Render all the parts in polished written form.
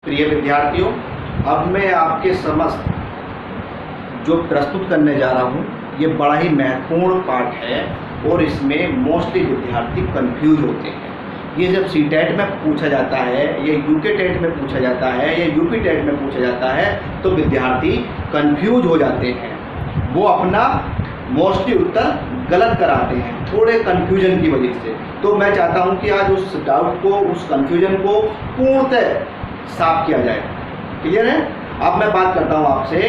प्रिय विद्यार्थियों, अब मैं आपके समस्त जो प्रस्तुत करने जा रहा हूँ ये बड़ा ही महत्वपूर्ण पाठ है और इसमें मोस्टली विद्यार्थी कंफ्यूज होते हैं। ये जब सीटेट में पूछा जाता है या यूके टेट में पूछा जाता है या यूपी टेट में पूछा जाता है तो विद्यार्थी कंफ्यूज हो जाते हैं, वो अपना मोस्टली उत्तर गलत कराते हैं थोड़े कंफ्यूजन की वजह से। तो मैं चाहता हूं कि आज उस डाउट को, उस कंफ्यूजन को पूर्णतः साफ किया जाए। क्लियर है? अब मैं बात करता हूं आपसे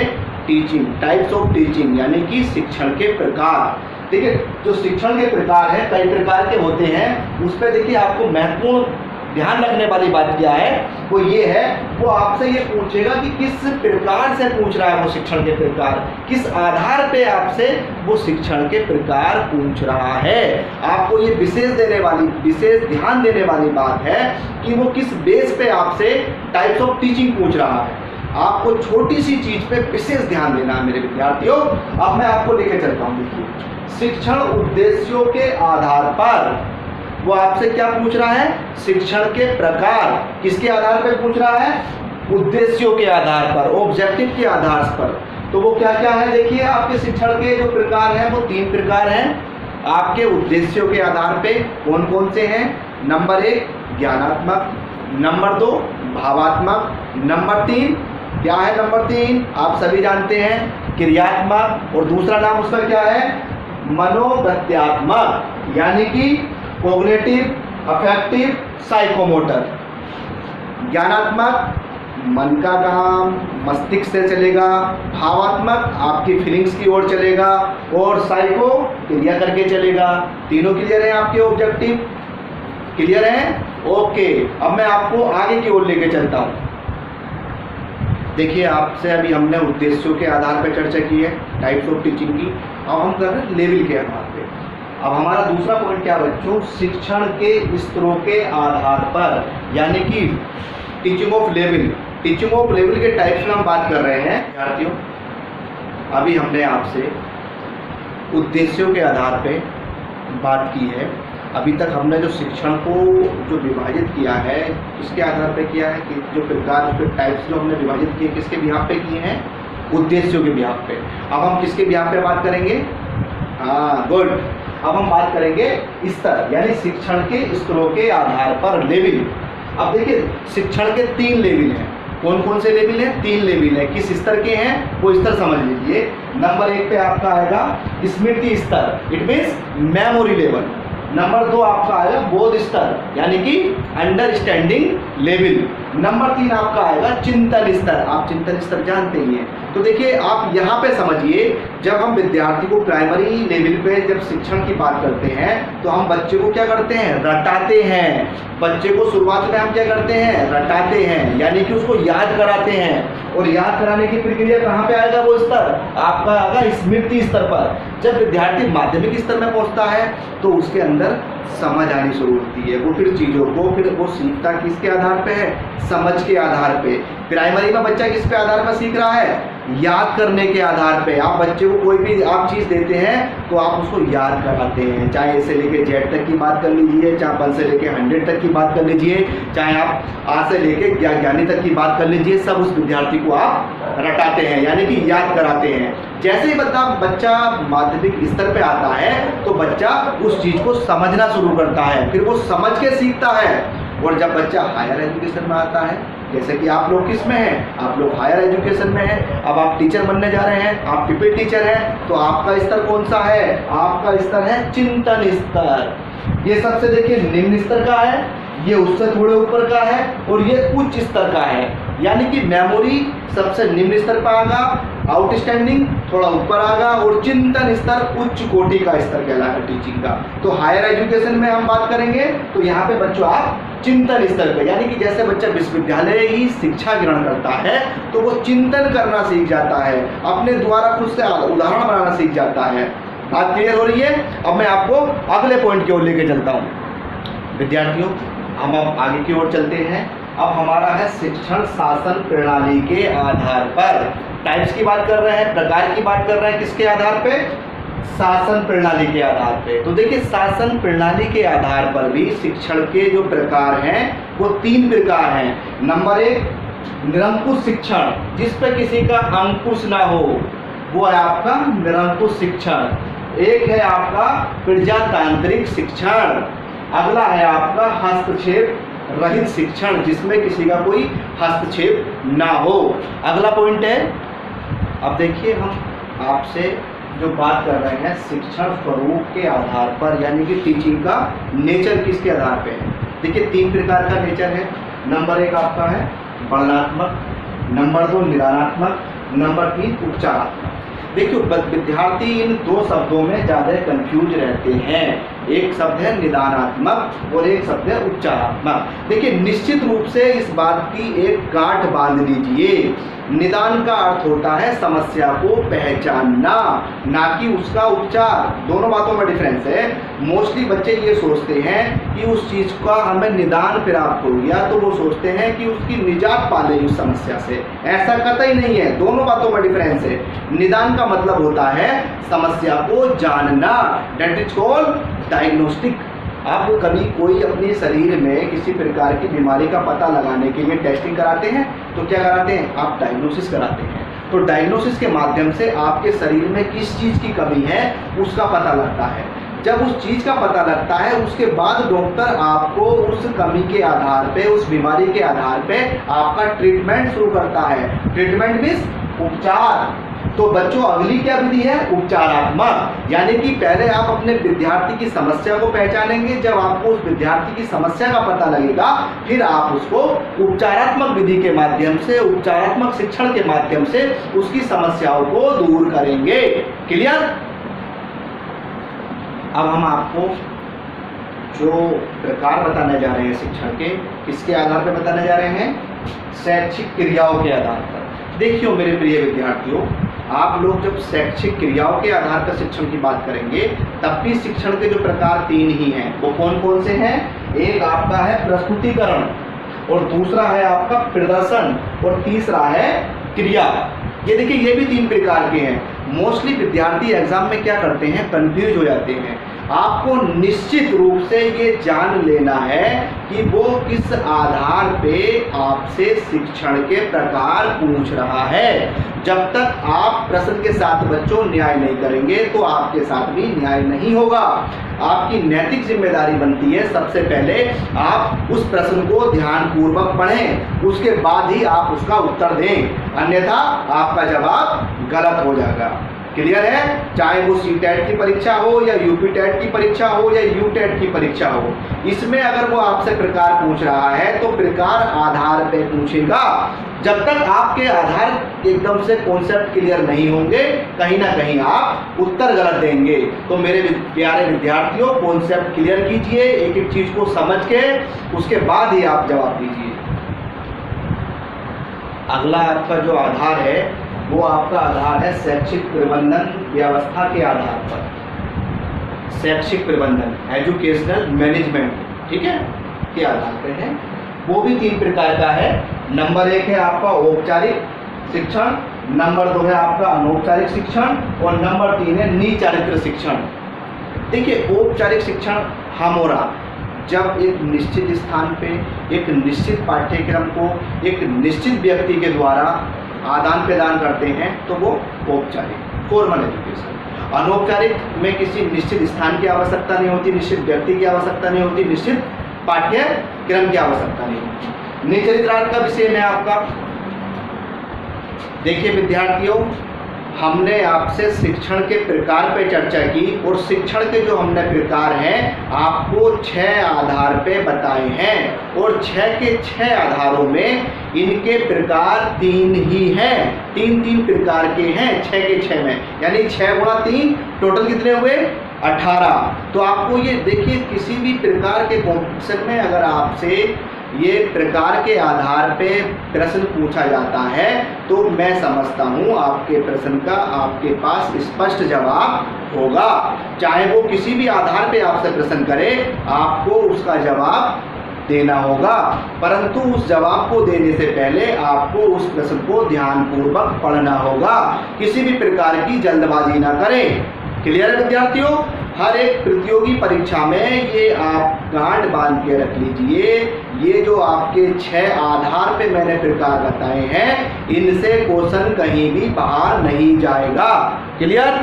टीचिंग, टाइप्स ऑफ टीचिंग, यानी कि शिक्षण के प्रकार। ठीक है, जो शिक्षण के प्रकार है कई प्रकार के होते हैं, उस पर देखिए आपको महत्वपूर्ण ध्यान रखने वाली बात क्या है, वो ये है, वो आपसे ये पूछेगा कि किस प्रकार से पूछ रहा है वो शिक्षण के प्रकार, किस आधार पे आपसे वो शिक्षण के प्रकार पूछ रहा है। आपको ये विशेष ध्यान देने वाली बात है कि वो किस बेस पे आपसे टाइप्स ऑफ टीचिंग पूछ रहा है। आपको छोटी सी चीज पे विशेष ध्यान देना है मेरे विद्यार्थियों। अब मैं आपको लेके चलता हूँ। देखिए, शिक्षण उद्देश्यों के आधार पर वो आपसे क्या पूछ रहा है, शिक्षण के प्रकार किसके आधार पर पूछ रहा है, उद्देश्यों के आधार पर, ऑब्जेक्टिव के आधार पर। तो वो क्या क्या है, देखिए आपके शिक्षण के जो प्रकार हैं वो 3 प्रकार हैं। आपके उद्देश्यों के आधार पे कौन कौन से हैं? नंबर 1 ज्ञानात्मक, नंबर 2 भावात्मक, नंबर 3 क्या है, नंबर 3 आप सभी जानते हैं क्रियात्मक, और दूसरा नाम उसका क्या है, मनोगत्यात्मक, यानी कि कोग्निटिव, अफेक्टिव, साइकोमोटर। ज्ञानात्मक मन का काम, मस्तिष्क से चलेगा, भावात्मक आपकी फीलिंग्स की ओर चलेगा, और साइको क्रिया करके चलेगा। तीनों क्लियर है आपके ऑब्जेक्टिव? क्लियर है? ओके, अब मैं आपको आगे की ओर लेके चलता हूँ। देखिए, आपसे अभी हमने उद्देश्यों के आधार पर चर्चा की है टाइप्स ऑफ टीचिंग की, अब हम कर रहे हैं लेवल के आधार पे। अब हमारा दूसरा पॉइंट क्या बच्चों, शिक्षण के स्तरों के आधार पर, यानी कि teaching of level. Teaching of level के टाइप्स में हम बात कर रहे हैं विद्यार्थियों। अभी हमने आपसे उद्देश्यों के आधार पे बात की है। अभी तक हमने जो शिक्षण को जो विभाजित किया है किसके आधार पे किया है, कि जो प्रकार, उसके टाइप्स जो हमने विभाजित किए किसके बिहाफ पे किए हैं, उद्देश्यों के बिहाफ पे। अब हम किसके बिहाफ पे बात करेंगे? हाँ, गुड। अब हम बात करेंगे स्तर, यानी शिक्षण के स्तरों के आधार पर लेवल। अब देखिए, शिक्षण के 3 लेवल हैं। कौन कौन से लेवल हैं? 3 लेवल हैं। किस स्तर के हैं वो स्तर समझ लीजिए। नंबर 1 पे आपका आएगा स्मृति स्तर, it means memory level. Number 2 आपका आएगा बोध स्तर, यानी कि अंडरस्टैंडिंग लेवल। नंबर 3 आपका आएगा चिंतन स्तर। आप चिंतन स्तर जानते ही हैं। तो देखिए, आप यहाँ पे समझिए, जब हम विद्यार्थी को प्राइमरी लेवल पे जब शिक्षण की बात करते हैं तो हम बच्चे को क्या करते हैं, रटाते हैं। बच्चे को शुरुआत में हम क्या करते हैं, रटाते हैं, यानी कि उसको याद कराते हैं। और याद कराने की प्रक्रिया कहाँ पे आएगा वो स्तर, आपका आएगा स्मृति स्तर पर। जब विद्यार्थी माध्यमिक स्तर में पहुँचता है तो उसके अंदर समझ आनी शुरू होती है। वो फिर चीज़ों को फिर वो सीखता किसके आधार पे है, समझ के आधार पे। प्राइमरी में बच्चा किस पे आधार पर सीख रहा है, याद करने के आधार पे। आप बच्चे को कोई भी आप चीज़ देते हैं तो आप उसको याद कराते हैं, चाहे ऐसे लेके जेड तक की बात कर लीजिए, चाहे 1 से लेके 100 तक की बात कर लीजिए, चाहे आप आज से लेके ज्ञानी तक की बात कर लीजिए, सब उस विद्यार्थी को आप रटाते हैं, यानी कि याद कराते हैं। जैसे ही बच्चा माध्यमिक स्तर पे आता है तो बच्चा उस चीज़ को समझना शुरू करता है, फिर वो समझ के सीखता है। और जब बच्चा हायर एजुकेशन में आता है, जैसे कि आप लोग किस में हैं, आप लोग हायर एजुकेशन में हैं, अब आप टीचर बनने जा रहे हैं, आप ट्रिपल टीचर हैं, तो आपका स्तर कौन सा है, आपका स्तर है चिंतन स्तर। ये सबसे देखिए निम्न स्तर का है, ये उससे थोड़े ऊपर का है, और ये उच्च स्तर का है। यानी कि मेमोरी सबसे निम्न स्तर पर आएगा, आउटस्टैंडिंग थोड़ा ऊपर आएगा, और चिंतन स्तर उच्च कोटि का स्तर कहलाएगा टीचिंग का। तो हायर एजुकेशन में हम बात करेंगे तो यहाँ पे बच्चों आप चिंतन स्तर पे, यानी कि जैसे बच्चा विश्वविद्यालय ही शिक्षा ग्रहण करता है तो वो चिंतन करना सीख जाता है, अपने द्वारा खुद से उदाहरण बनाना सीख जाता है। बात क्लियर हो रही है? अब मैं आपको अगले पॉइंट की ओर लेके चलता हूँ विद्यार्थियों। हम अब आगे की ओर चलते हैं। अब हमारा है शिक्षण शासन प्रणाली के आधार पर। टाइप्स की बात कर रहे हैं, प्रकार की बात कर रहे हैं, किसके आधार पे, शासन प्रणाली के आधार पे। तो देखिए, शासन प्रणाली के आधार पर भी शिक्षण के जो प्रकार हैं वो 3 प्रकार हैं। नंबर 1 निरंकुश शिक्षण, जिस पे किसी का अंकुश ना हो, वो है आपका निरंकुश शिक्षण। एक है आपका प्रजातांत्रिक शिक्षण, अगला है आपका हस्तक्षेप रहित शिक्षण, जिसमें किसी का कोई हस्तक्षेप ना हो। अगला पॉइंट है, अब देखिए हम आपसे जो बात कर रहे हैं शिक्षण स्वरूप के आधार पर, यानी कि टीचिंग का नेचर किसके आधार पे है। देखिए 3 प्रकार का नेचर है। नंबर 1 आपका है वर्णनात्मक, नंबर 2 निदानात्मक, नंबर 3 उपचारात्मक। देखिए विद्यार्थी इन 2 शब्दों में ज़्यादा कंफ्यूज रहते हैं। एक शब्द है निदानात्मक और एक शब्द है उपचारात्मक। देखिए निश्चित रूप से इस बात की एक गांठ बांध लीजिए, निदान का अर्थ होता है समस्या को पहचानना, ना कि उसका उपचार। दोनों बातों में डिफरेंस है। मोस्टली बच्चे ये सोचते हैं कि उस चीज़ का हमें निदान प्राप्त हो गया तो वो सोचते हैं कि उसकी निजात पा ले उस समस्या से। ऐसा कतई नहीं है, दोनों बातों में डिफरेंस है। निदान का मतलब होता है समस्या को जानना, दैट इज कॉल्ड डायग्नोस्टिक। आप कभी कोई अपने शरीर में किसी प्रकार की बीमारी का पता लगाने के लिए टेस्टिंग कराते हैं तो क्या कराते हैं, आप डायग्नोसिस कराते हैं। तो डायग्नोसिस के माध्यम से आपके शरीर में किस चीज़ की कमी है उसका पता लगता है। जब उस चीज़ का पता लगता है उसके बाद डॉक्टर आपको उस कमी के आधार पे, उस बीमारी के आधार पे आपका ट्रीटमेंट शुरू करता है। ट्रीटमेंट मीन्स उपचार। तो बच्चों अगली क्या विधि है, उपचारात्मक। यानी कि पहले आप अपने विद्यार्थी की समस्या को पहचानेंगे, जब आपको उस विद्यार्थी की समस्या का पता लगेगा फिर आप उसको उपचारात्मक विधि के माध्यम से, उपचारात्मक शिक्षण के माध्यम से उसकी समस्याओं को दूर करेंगे। क्लियर। अब हम आपको जो प्रकार बताने जा रहे हैं शिक्षण के, किसके आधार पर बताने जा रहे हैं, शैक्षिक क्रियाओं के आधार पर। देखिए मेरे प्रिय विद्यार्थियों, आप लोग जब शैक्षिक क्रियाओं के आधार पर शिक्षण की बात करेंगे तब भी शिक्षण के जो प्रकार 3 ही हैं। वो कौन कौन से हैं, एक आपका है प्रस्तुतिकरण और दूसरा है आपका प्रदर्शन और तीसरा है क्रिया। ये देखिए ये भी 3 प्रकार के हैं। मोस्टली विद्यार्थी एग्जाम में क्या करते हैं, कंफ्यूज हो जाते हैं। आपको निश्चित रूप से ये जान लेना है कि वो किस आधार पे आपसे शिक्षण के प्रकार पूछ रहा है। जब तक आप प्रश्न के साथ बच्चों न्याय नहीं करेंगे तो आपके साथ भी न्याय नहीं होगा। आपकी नैतिक जिम्मेदारी बनती है सबसे पहले आप उस प्रश्न को ध्यानपूर्वक पढ़ें, उसके बाद ही आप उसका उत्तर दें, अन्यथा आपका जवाब गलत हो जाएगा। क्लियर है। चाहे वो सीटेट की परीक्षा हो या यूपी टेट की परीक्षा हो या यूटेट की परीक्षा हो, इसमें अगर वो आपसे प्रकार पूछ रहा है तो प्रकार आधार पे पूछेगा। जब तक आपके आधार एकदम से कॉन्सेप्ट क्लियर नहीं होंगे कहीं ना कहीं आप उत्तर गलत देंगे। तो मेरे प्यारे विद्यार्थियों, कॉन्सेप्ट क्लियर कीजिए, एक एक चीज को समझ के उसके बाद ही आप जवाब दीजिए। अगला आपका जो आधार है वो आपका आधार है शैक्षिक प्रबंधन व्यवस्था के आधार पर। शैक्षिक प्रबंधन, एजुकेशनल मैनेजमेंट, ठीक है, के आधार पर है। वो भी 3 प्रकार का है। नंबर 1 है आपका औपचारिक शिक्षण, नंबर 2 है आपका अनौपचारिक शिक्षण और नंबर 3 है निचारित्र शिक्षण। देखिए औपचारिक शिक्षण हम और आप जब एक निश्चित स्थान पे एक निश्चित पाठ्यक्रम को एक निश्चित व्यक्ति के द्वारा आदान प्रदान करते हैं तो वो औपचारिक फॉर्मल एजुकेशन। अनौपचारिक में किसी निश्चित स्थान की आवश्यकता नहीं होती, निश्चित व्यक्ति की आवश्यकता नहीं होती, निश्चित पाठ्यक्रम की आवश्यकता नहीं होती। निचरित्रार्थ का विषय है आपका। देखिए विद्यार्थियों, हमने आपसे शिक्षण के प्रकार पे चर्चा की और शिक्षण के जो हमने प्रकार हैं आपको 6 आधार पे बताए हैं और 6 के 6 आधारों में इनके प्रकार 3 ही हैं। 3 प्रकार के हैं 6 के 6 में, यानी 6 गुणा 3 टोटल कितने हुए 18। तो आपको ये देखिए किसी भी प्रकार के कॉम्पिटिशन में अगर आपसे ये प्रकार के आधार पे प्रश्न पूछा जाता है तो मैं समझता हूँ आपके प्रश्न का आपके पास स्पष्ट जवाब होगा। चाहे वो किसी भी आधार पे आपसे प्रश्न करे आपको उसका जवाब देना होगा, परंतु उस जवाब को देने से पहले आपको उस प्रश्न को ध्यानपूर्वक पढ़ना होगा। किसी भी प्रकार की जल्दबाजी ना करें। क्लियर है विद्यार्थियों। हर एक प्रतियोगी परीक्षा में ये आप गांठ बांध के रख लीजिए, ये जो आपके 6 आधार पे मैंने प्रकार बताए हैं, इनसे क्वेश्चन कहीं भी बाहर नहीं जाएगा। क्लियर?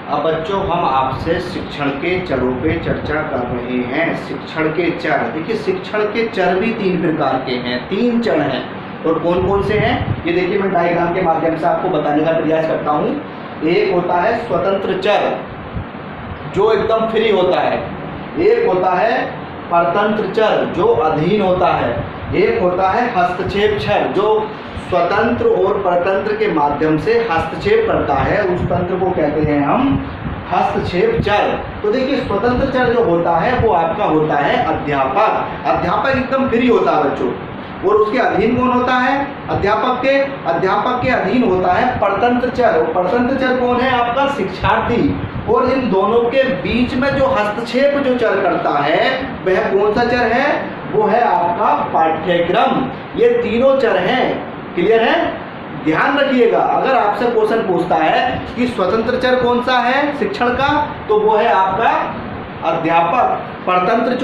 अब बच्चों हम आपसे शिक्षण के चरों पे चर्चा कर रहे हैं। शिक्षण के चर, देखिए शिक्षण के चर भी 3 प्रकार के हैं, 3 चर हैं। और कौन कौन से हैं ये देखिए मैं डायग्राम के माध्यम से आपको बताने का प्रयास करता हूँ। एक होता है स्वतंत्र चर जो एकदम फ्री होता है, एक होता है परतंत्र चर जो अधीन होता है, एक होता है हस्तक्षेप चर जो स्वतंत्र और परतंत्र के माध्यम से हस्तक्षेप करता है, उस तंत्र को कहते हैं हम हस्तक्षेप चर। तो देखिए स्वतंत्र चर जो होता है वो आपका होता है अध्यापक। अध्यापक एकदम फ्री होता है बच्चों। और उसके अधीन कौन होता है? अध्यापक के अधीन होता है परतंत्र चर। और परतंत्र चर कौन है? आपका शिक्षार्थी। और इन दोनों के बीच में जो हस्तक्षेप जो चर करता है वह कौन सा चर है? वो है आपका पाठ्यक्रम। ये तीनों चर हैं। क्लियर है? ध्यान रखिएगा, अगर आपसे क्वेश्चन पूछता है कि स्वतंत्र चर कौन सा है शिक्षण का, तो वो है आपका अध्यापक। परतंत्र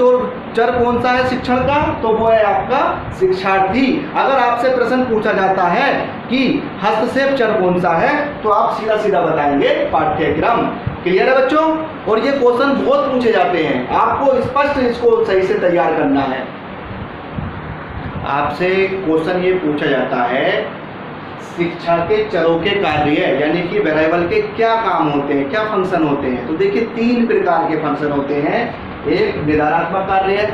चर कौन सा है शिक्षण का, तो वो है आपका शिक्षार्थी। अगर आपसे प्रश्न पूछा जाता है कि हस्तक्षेप चर कौन सा है, तो आप सीधा सीधा बताएंगे पाठ्यक्रम। क्लियर है बच्चों? और ये क्वेश्चन बहुत पूछे जाते हैं, आपको स्पष्ट इसको सही से तैयार करना है। आपसे क्वेश्चन ये पूछा जाता है शिक्षा के चरों के कार्य यानी कि वेरिएबल के क्या काम होते हैं, क्या फंक्शन होते हैं। तो देखिए 3 प्रकार के फंक्शन होते हैं, एक निधानात्मक कार्य है,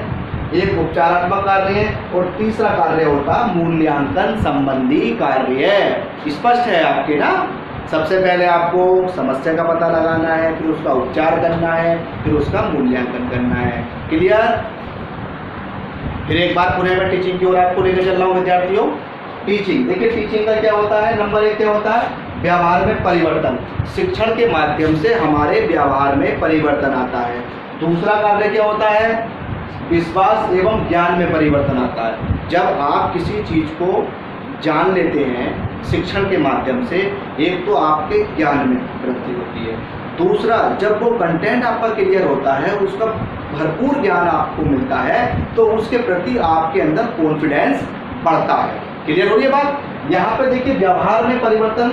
एक उपचारात्मक कार्य है और तीसरा कार्य होता मूल्यांकन संबंधी कार्य। स्पष्ट है आपके ना? सबसे पहले आपको समस्या का पता लगाना है, फिर उसका उपचार करना है, फिर उसका मूल्यांकन करना है। क्लियर? फिर एक बार पुनः मैं टीचिंग की ओर आपको लेकर चल रहा हूँ विद्यार्थियों। टीचिंग, देखिए टीचिंग का क्या होता है? नंबर 1 क्या होता है? व्यवहार में परिवर्तन। शिक्षण के माध्यम से हमारे व्यवहार में परिवर्तन आता है। दूसरा कार्य क्या होता है? विश्वास एवं ज्ञान में परिवर्तन आता है। जब आप किसी चीज को जान लेते हैं शिक्षण के माध्यम से, एक तो आपके ज्ञान में वृद्धि होती है, दूसरा जब वो कंटेंट आपका क्लियर होता है, उसका भरपूर ज्ञान आपको मिलता है, तो उसके प्रति आपके अंदर कॉन्फिडेंस बढ़ता है। क्लियर हो रही है बात? यहाँ पे देखिए व्यवहार में परिवर्तन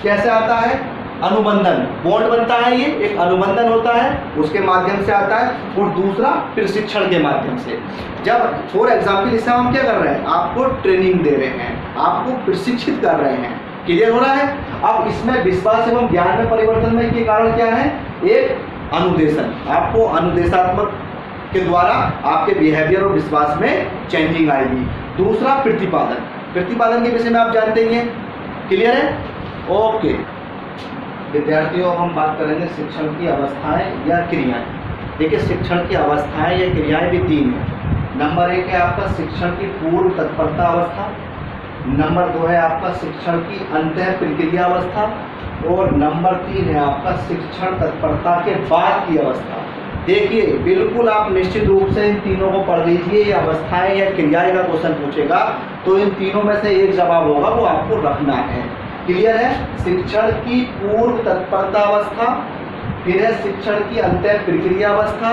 कैसे आता है? अनुबंधन, बॉन्ड बनता है, ये एक अनुबंधन होता है, उसके माध्यम से आता है। और दूसरा फिर शिक्षण के माध्यम से। जब फॉर एग्जाम्पल इससे हम क्या कर रहे हैं? आपको ट्रेनिंग दे रहे हैं, आपको प्रशिक्षित कर रहे हैं। क्लियर हो रहा है? अब इसमें विश्वास एवं ज्ञान में परिवर्तन में के कारण क्या है? एक अनुदेशन, आपको अनुदेशात्मक के द्वारा आपके बिहेवियर और विश्वास में चेंजिंग आएगी। दूसरा प्रतिपादन, प्रतिपादन के विषय में आप जानते ही हैं। क्लियर है? ओके विद्यार्थियों, हम बात करेंगे शिक्षण की अवस्थाएं या क्रियाएं। देखिए शिक्षण की अवस्थाएं या क्रियाएं भी 3 हैं। नंबर 1 है आपका शिक्षण की पूर्व तत्परता अवस्था, नंबर 2 है आपका शिक्षण की अंतः प्रक्रिया अवस्था और नंबर 3 है आपका शिक्षण तत्परता के बाद की अवस्था। देखिए बिल्कुल आप निश्चित रूप से इन तीनों को पढ़ लीजिए। ये अवस्थाएं या क्रियाएं का क्वेश्चन पूछेगा तो इन तीनों में से एक जवाब होगा, वो आपको रखना है। क्लियर है? शिक्षण की पूर्व तत्परता अवस्था, फिर है शिक्षण की अंतः प्रक्रिया अवस्था,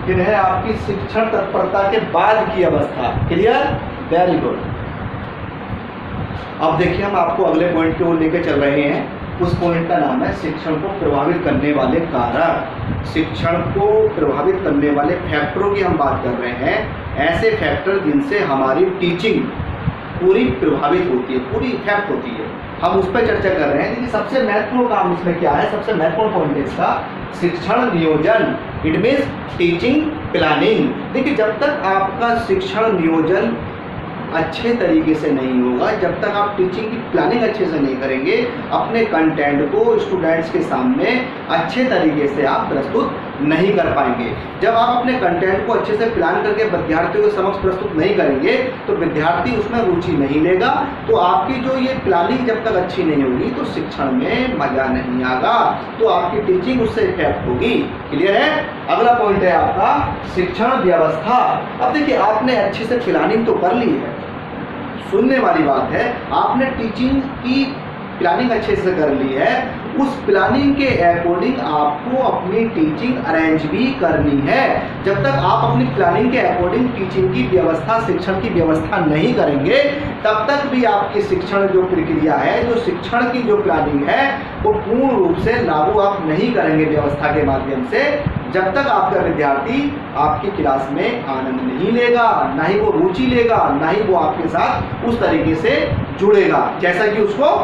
फिर है आपकी शिक्षण तत्परता के बाद की अवस्था। क्लियर? Very good. अब देखिए हम आपको अगले पॉइंट की ओर लेकर चल रहे हैं। उस पॉइंट का नाम है शिक्षण को प्रभावित करने वाले कारक। शिक्षण को प्रभावित करने वाले फैक्टरों की हम बात कर रहे हैं, ऐसे फैक्टर जिनसे हमारी टीचिंग पूरी प्रभावित होती है, पूरी इफेक्ट होती है, हम उस पर चर्चा कर रहे हैं। देखिए सबसे महत्वपूर्ण काम इसमें क्या है? सबसे महत्वपूर्ण पॉइंट है इसका शिक्षण नियोजन। It means teaching planning. देखिए जब तक आपका शिक्षण नियोजन अच्छे तरीके से नहीं होगा, जब तक आप टीचिंग की प्लानिंग अच्छे से नहीं करेंगे, अपने कंटेंट को स्टूडेंट्स के सामने अच्छे तरीके से आप प्रस्तुत नहीं कर पाएंगे। जब आप अपने कंटेंट को अच्छे से प्लान करके विद्यार्थियों के समक्ष प्रस्तुत नहीं करेंगे तो विद्यार्थी उसमें रुचि नहीं लेगा। तो आपकी जो ये प्लानिंग जब तक अच्छी नहीं होगी तो शिक्षण में मजा नहीं आएगा, तो आपकी टीचिंग उससे इफेक्ट होगी। क्लियर है? अगला पॉइंट है आपका शिक्षण व्यवस्था। अब देखिए आपने अच्छे से प्लानिंग तो कर ली है, सुनने वाली बात है, आपने टीचिंग की प्लानिंग अच्छे से कर ली है, उस प्लानिंग के अकॉर्डिंग आपको अपनी टीचिंग अरेंज भी करनी है। जब तक आप अपनी प्लानिंग के अकॉर्डिंग टीचिंग की व्यवस्था, शिक्षण की व्यवस्था नहीं करेंगे, तब तक भी आपकी शिक्षण जो प्रक्रिया है, जो शिक्षण की जो प्लानिंग है, वो पूर्ण रूप से लागू आप नहीं करेंगे व्यवस्था के माध्यम से, जब तक आपका विद्यार्थी आपकी क्लास में आनंद नहीं लेगा, ना ही वो रुचि लेगा, ना ही वो आपके साथ उस तरीके से जुड़ेगा जैसा कि उसको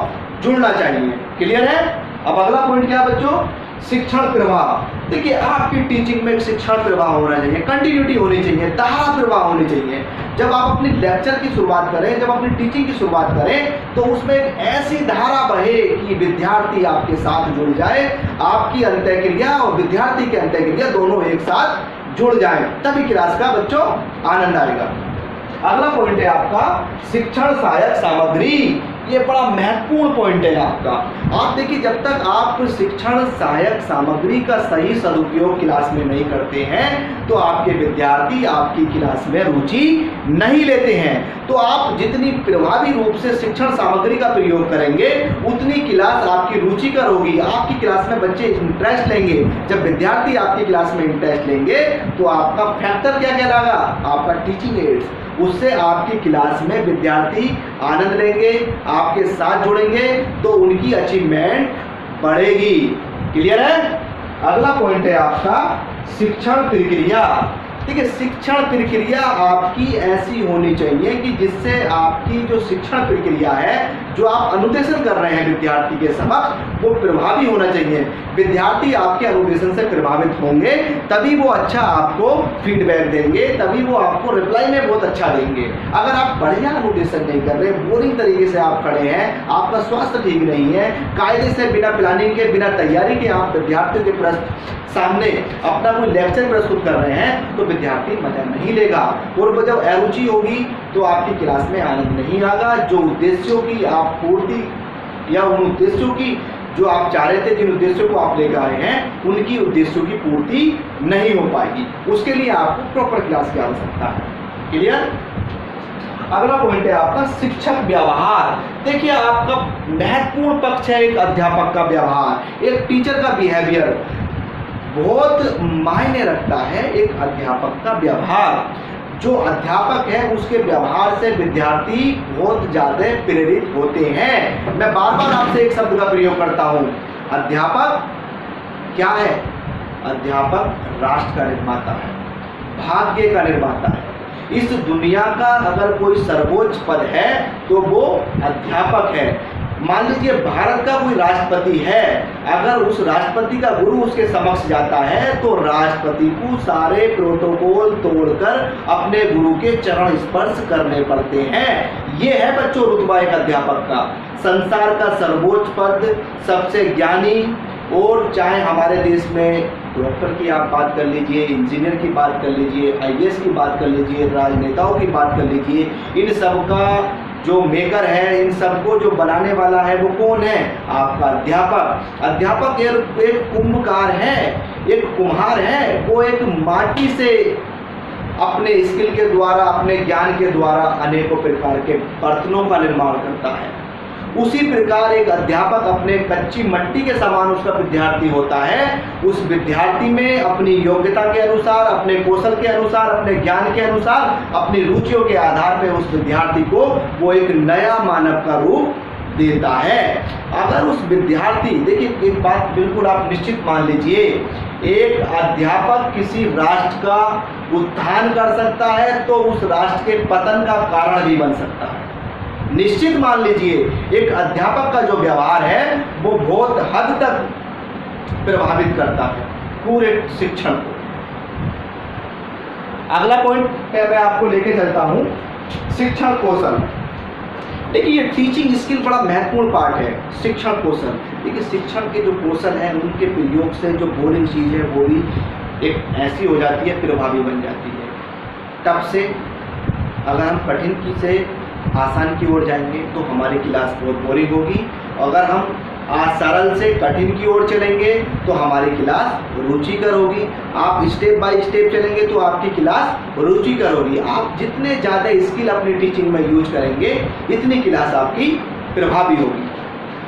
जुड़ना चाहिए। क्लियर है? अब अगला पॉइंट क्या है बच्चों? शिक्षण प्रवाह। देखिए, आपकी टीचिंग में एक शिक्षण प्रवाह होना चाहिए, कंटिन्यूटी होनी चाहिए, धारा प्रवाह होनी चाहिए। जब आप अपनी लेक्चर की शुरुआत करें, जब अपनी टीचिंग की शुरुआत करें, तो उसमें एक ऐसी धारा बहे कि विद्यार्थी आपके साथ जुड़ जाए, आपकी अंतःक्रिया और विद्यार्थी की अंतःक्रिया दोनों एक साथ जुड़ जाए, तभी क्लास का बच्चों आनंद आएगा। अगला पॉइंट है आपका शिक्षण सहायक सामग्री। ये बड़ा महत्वपूर्ण पॉइंट है आपका। आप देखिए, जब तक आप शिक्षण सहायक सामग्री का सही सदुपयोग क्लास में नहीं करते हैं, तो आपके विद्यार्थी आपकी क्लास में रुचि नहीं लेते हैं। तो आप जितनी प्रभावी रूप से शिक्षण सामग्री का प्रयोग करेंगे, उतनी क्लास आपकी रुचिकर होगी, आपकी क्लास में बच्चे इंटरेस्ट लेंगे। जब विद्यार्थी आपकी क्लास में इंटरेस्ट लेंगे, तो आपका फैक्टर क्या कहलाएगा? आपका टीचिंग एड्स। उससे आपकी क्लास में विद्यार्थी आनंद लेंगे, आपके साथ जुड़ेंगे, तो उनकी अचीवमेंट बढ़ेगी। क्लियर है? अगला पॉइंट है आपका शिक्षण प्रक्रिया। ठीक है, शिक्षण प्रक्रिया आपकी ऐसी होनी चाहिए कि जिससे आपकी जो शिक्षण प्रक्रिया है, जो आप अनुदेशन कर रहे हैं विद्यार्थी के समक्ष, वो प्रभावी होना चाहिए। विद्यार्थी आपके अनुदेशन से प्रभावित होंगे, तभी वो अच्छा आपको फीडबैक देंगे, तभी वो आपको रिप्लाई में बहुत अच्छा देंगे। अगर आप बढ़िया अनुदेशन नहीं कर रहे, बोरिंग तरीके से आप खड़े हैं, आपका स्वास्थ्य ठीक नहीं है, कायदे से बिना प्लानिंग के, बिना तैयारी के आप विद्यार्थियों के सामने अपना कोई लेक्चर प्रस्तुत कर रहे हैं, तो विद्यार्थी मजा नहीं लेगा, और जब अरुचि होगी तो आपकी क्लास में आनंद नहीं आएगा। जो उद्देश्यों की आप पूर्ति, या उन उद्देश्यों की जो आप चाह रहे थे, जिन उद्देश्यों को आप लेकर आए हैं, उनकी उद्देश्यों की पूर्ति नहीं हो पाएगी। उसके लिए आपको प्रॉपर क्लास की आवश्यकता है। क्लियर? अगला पॉइंट है आपका शिक्षक व्यवहार। देखिए, आपका महत्वपूर्ण पक्ष है एक अध्यापक का व्यवहार, एक टीचर का बिहेवियर बहुत मायने रखता है। एक अध्यापक का व्यवहार, जो अध्यापक है उसके व्यवहार से विद्यार्थी बहुत ज़्यादा प्रेरित होते हैं। मैं बार बार आपसे एक शब्द का प्रयोग करता हूँ, अध्यापक क्या है? अध्यापक राष्ट्र का निर्माता है, भाग्य का निर्माता है। इस दुनिया का अगर कोई सर्वोच्च पद है तो वो अध्यापक है। मान लीजिए भारत का कोई राष्ट्रपति है, अगर उस राष्ट्रपति का गुरु उसके समक्ष जाता है, तो राष्ट्रपति को सारे प्रोटोकॉल तोड़कर अपने गुरु के चरण स्पर्श करने पड़ते हैं। ये है बच्चों रुतबा एक अध्यापक का। संसार का सर्वोच्च पद, सबसे ज्ञानी, और चाहे हमारे देश में डॉक्टर की आप बात कर लीजिए, इंजीनियर की बात कर लीजिए, आईएएस की बात कर लीजिए, राजनेताओं की बात कर लीजिए, इन सब का जो मेकर है, इन सबको जो बनाने वाला है, वो कौन है? आपका अध्यापक। अध्यापक एक कुंभकार है, एक कुम्हार है। वो एक माटी से अपने स्किल के द्वारा, अपने ज्ञान के द्वारा अनेकों प्रकार के बर्तनों का निर्माण करता है। उसी प्रकार एक अध्यापक अपने कच्ची मिट्टी के समान उसका विद्यार्थी होता है। उस विद्यार्थी में अपनी योग्यता के अनुसार, अपने कौशल के अनुसार, अपने ज्ञान के अनुसार, अपनी रुचियों के आधार पर उस विद्यार्थी को वो एक नया मानव का रूप देता है। अगर उस विद्यार्थी, देखिए एक बात बिल्कुल आप निश्चित मान लीजिए, एक अध्यापक किसी राष्ट्र का उत्थान कर सकता है तो उस राष्ट्र के पतन का कारण भी बन सकता है। निश्चित मान लीजिए, एक अध्यापक का जो व्यवहार है वो बहुत हद तक प्रभावित करता है पूरे शिक्षण को। अगला पॉइंट मैं आपको लेके चलता हूं, शिक्षण कौशल। देखिए, ये टीचिंग स्किल बड़ा महत्वपूर्ण पार्ट है, शिक्षण कौशल। देखिए, शिक्षण के जो कौशल हैं, उनके प्रयोग से जो बोरिंग चीज़ है वो भी एक ऐसी हो जाती है, प्रभावी बन जाती है। तब से अगर हम कठिन की से आसान की ओर जाएंगे तो हमारी क्लास बहुत बोरिंग होगी। अगर हम सरल से कठिन की ओर चलेंगे तो हमारी क्लास रुचिकर होगी। आप स्टेप बाय स्टेप चलेंगे तो आपकी क्लास रुचिकर होगी। आप जितने ज़्यादा स्किल अपनी टीचिंग में यूज करेंगे, इतनी क्लास आपकी प्रभावी होगी।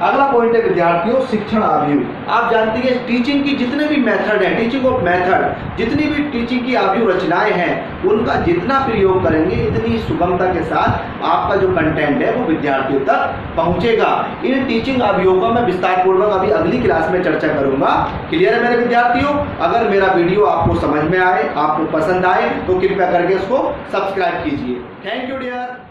अगला पॉइंट है विद्यार्थियों शिक्षण आव्यूह। आप जानते हैं टीचिंग की जितने भी मेथड हैं, टीचिंग ऑफ मेथड, जितनी भी टीचिंग की आव्यूह रचनाएं हैं उनका जितना प्रयोग करेंगे इतनी सुगमता के साथ आपका जो कंटेंट है वो विद्यार्थियों तक पहुंचेगा। इन टीचिंग आव्यूहों का मैं विस्तार पूर्वक अभी अगली क्लास में चर्चा करूंगा। क्लियर है मेरे विद्यार्थियों? अगर मेरा वीडियो आपको समझ में आए, आपको पसंद आए तो कृपया करके इसको सब्सक्राइब कीजिए। Thank you dear.